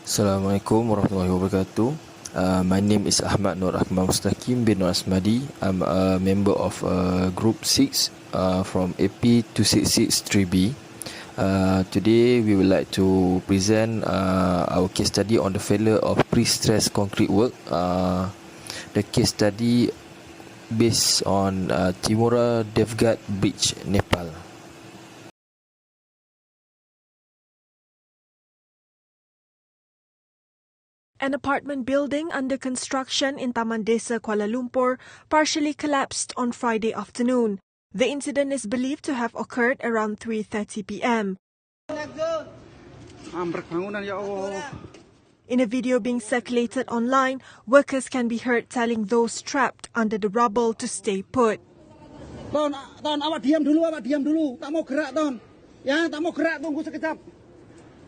Assalamualaikum warahmatullahi wabarakatuh. My name is Ahmad Nur Akmal Mustaqim bin Nur Asmadi. I'm a member of Group 6 from AP 2663B. Today we would like to present our case study on the failure of pre-stressed concrete work. The case study based on Timora Devghat Bridge, Nepal. An apartment building under construction in Taman, Desa, Kuala Lumpur partially collapsed on Friday afternoon. The incident is believed to have occurred around 3:30 p.m. In a video being circulated online, workers can be heard telling those trapped under the rubble to stay put. Ton, awak diam dulu. Tak mau gerak, Ton. Ya, tak mau gerak, tunggu sekejap.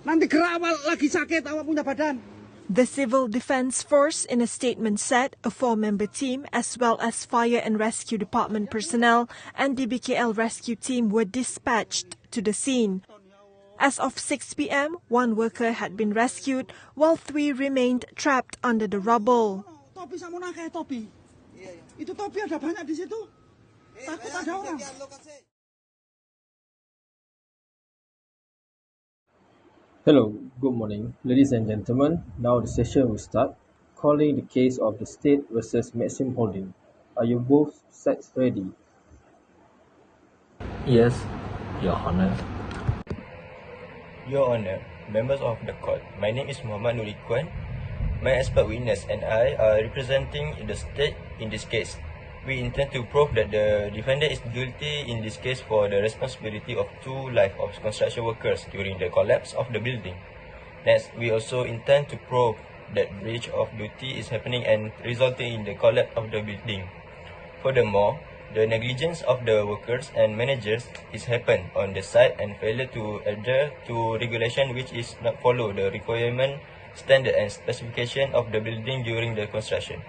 Nanti gerak awak lagi sakit, awak punya badan. The Civil Defence Force in a statement said a 4-member team as well as Fire and Rescue Department personnel and DBKL rescue team were dispatched to the scene. As of 6 p.m, 1 worker had been rescued while 3 remained trapped under the rubble. Topi sama kayak topi. Itu topi ada banyak di situ. Takut ada orang. Hello, good morning, ladies and gentlemen. Now the session will start. Calling the case of the State versus Maxim Holding. Are you both sides ready? Yes, Your Honor. Your Honor, members of the court, my name is Muhammad Nurikwan. My expert witness and I are representing the state in this case. We intend to prove that the defendant is guilty in this case for the responsibility of 2 lives of construction workers during the collapse of the building. Next, we also intend to prove that breach of duty is happening and resulting in the collapse of the building. Furthermore, the negligence of the workers and managers is happened on the site and failure to adhere to regulation which is not follow the requirement, standard and specification of the building during the construction.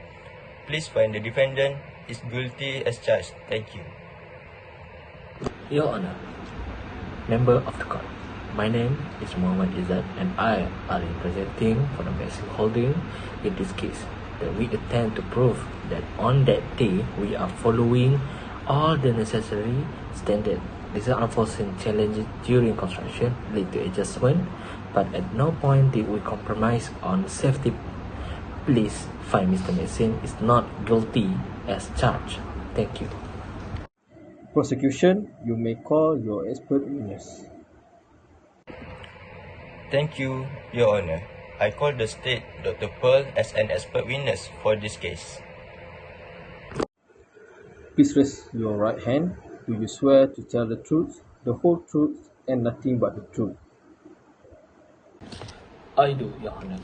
Please find the defendant is guilty as charged. Thank you. Your Honor, member of the court, my name is Muhammad Izzat and I are representing for the Maxim Holding in this case. That we intend to prove that on that day we are following all the necessary standard. These are unforeseen challenges during construction lead to adjustment, but at no point did we compromise on safety. Please find Mr. Maxim is not guilty as charged. Thank you. Prosecution, you may call your expert witness. Thank you, Your Honor. I call the state Dr. Pearl as an expert witness for this case. Please raise your right hand. Do you swear to tell the truth, the whole truth, and nothing but the truth? I do, Your Honor.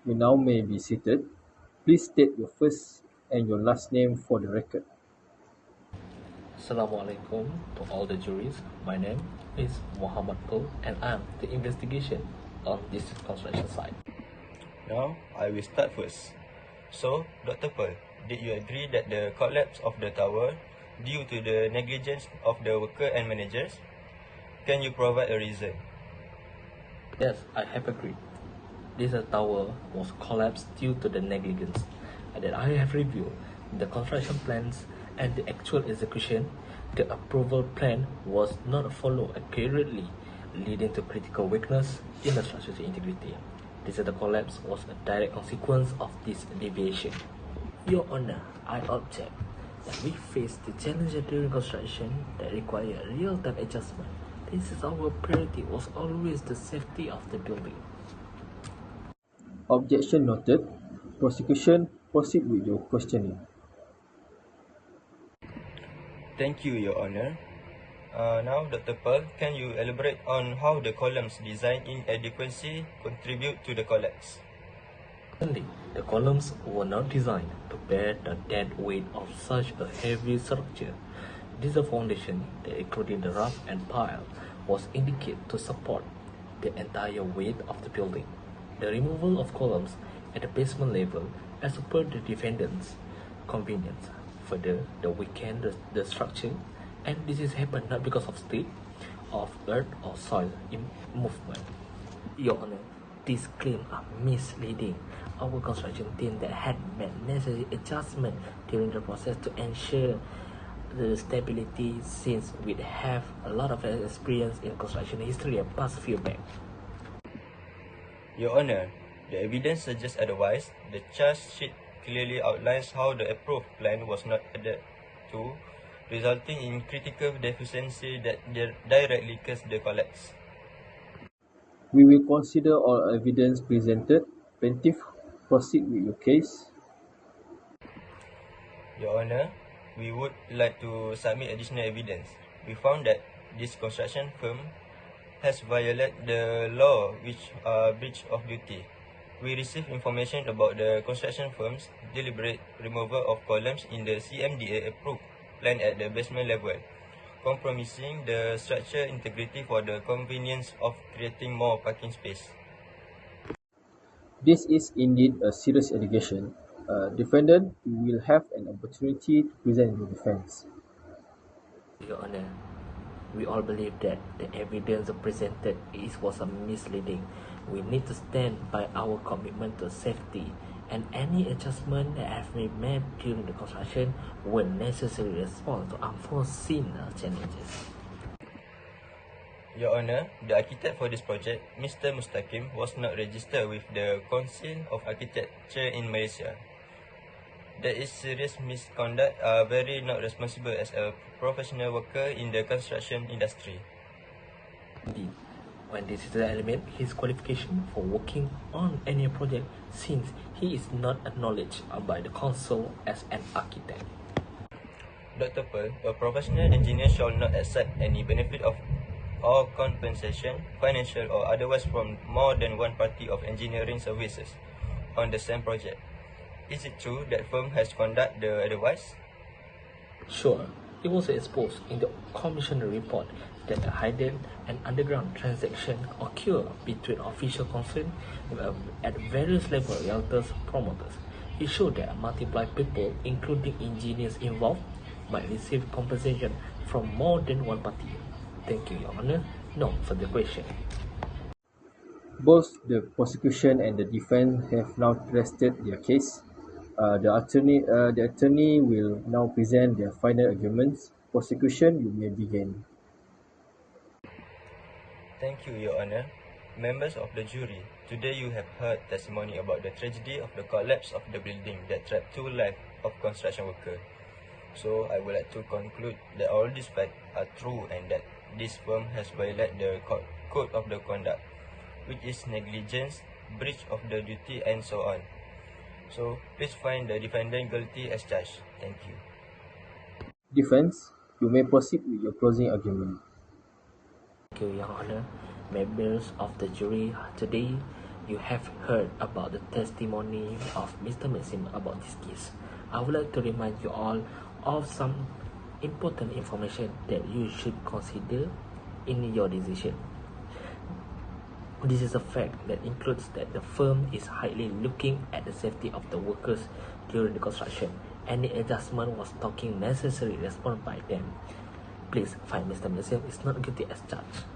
You now may be seated. Please state your first and your last name for the record. Assalamualaikum to all the juries. My name is Muhammad Pearl and I'm the investigation on this construction site. Now, I will start first. So, Dr. Pearl, did you agree that the collapse of the tower due to the negligence of the worker and managers? Can you provide a reason? Yes, I have agreed. This tower was collapsed due to the negligence that I have reviewed the construction plans and the actual execution. The approval plan was not followed accurately, leading to critical weakness in the structural integrity. This collapse was a direct consequence of this deviation. Your Honor, I object that we face the challenges during construction that require real-time adjustment. This is our priority was always the safety of the building. Objection noted. Prosecution, proceed with your questioning. Thank you, Your Honor. Now, Dr. Pearl, can you elaborate on how the columns' design inadequacy contribute to the collapse? Secondly, the columns were not designed to bear the dead weight of such a heavy structure. This foundation, that including the rough and pile, was indicated to support the entire weight of the building. The removal of columns at the basement level as per the defendant's convenience further the weaken the structure, and this is happened not because of state of earth or soil in movement. Your Honor, These claims are misleading. Our construction team that had made necessary adjustment during the process to ensure the stability, since we have a lot of experience in construction history and past few back. Your Honor, the evidence suggests otherwise. The charge sheet clearly outlines how the approved plan was not adhered to, resulting in critical deficiency that directly caused the collapse. We will consider all evidence presented. Plaintiff, proceed with your case. Your Honor, we would like to submit additional evidence. We found that this construction firm has violated the law, which are breach of duty. We received information about the construction firm's deliberate removal of columns in the CMDA approved plan at the basement level, compromising the structural integrity for the convenience of creating more parking space. This is indeed a serious allegation. Defendant, you will have an opportunity to present your defense. Your Honor, we all believe that the evidence presented was misleading. We need to stand by our commitment to safety, and any adjustment that have been made during the construction were necessary response to unforeseen challenges. Your Honor, the architect for this project, Mr. Mustaqim, was not registered with the Council of Architecture in Malaysia. That is serious misconduct, very not responsible as a professional worker in the construction industry. Indeed, when this is the element, his qualification for working on any project, since he is not acknowledged by the council as an architect. Dr. Pearl, a professional engineer shall not accept any benefit of or compensation, financial or otherwise, from more than one party of engineering services on the same project. Is it true that firm has conducted the otherwise? Sure, it was exposed in the commissioner report that a hidden and underground transaction occur between official concerned at various levels, realtors, promoters. It showed that multiple people, including engineers involved, might receive compensation from more than one party. Thank you, Your Honor. No further question. Both the prosecution and the defense have now rested their case. The attorney will now present their final arguments. Prosecution, you may begin. Thank you, Your Honor. Members of the jury, today you have heard testimony about the tragedy of the collapse of the building that trapped 2 lives of construction workers. So I would like to conclude that all these facts are true and that this firm has violated the code of the conduct, which is negligence, breach of the duty, and so on. So please find the defendant guilty as charged. Thank you. Defense, you may proceed with your closing argument. Thank you, Your Honor. Members of the jury, today you have heard about the testimony of Mr. Maxim about this case. I would like to remind you all of some important information that you should consider in your decision. This is a fact that includes that the firm is highly looking at the safety of the workers during the construction. Any adjustment was taking necessary response by them. Please find Mr. Maxim is not guilty as charged.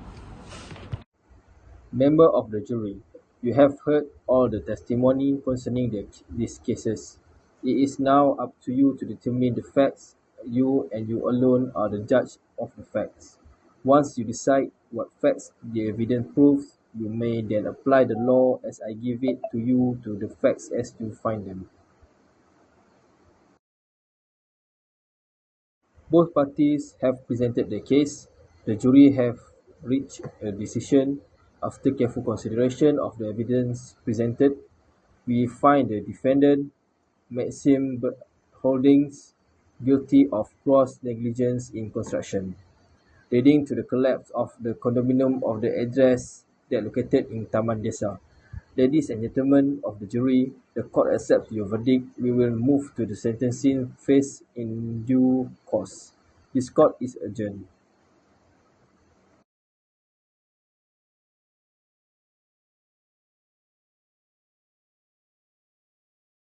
Member of the jury, you have heard all the testimony concerning these cases. It is now up to you to determine the facts. You and you alone are the judge of the facts. Once you decide what facts the evidence proves, you may then apply the law as I give it to you to the facts as you find them. Both parties have presented their case. The jury have reached a decision. After careful consideration of the evidence presented, we find the defendant, Maxim Holdings, guilty of gross negligence in construction, leading to the collapse of the condominium of the address that located in Taman, Desa. Ladies and gentlemen of the jury, the court accepts your verdict. We will move to the sentencing phase in due course. This court is adjourned.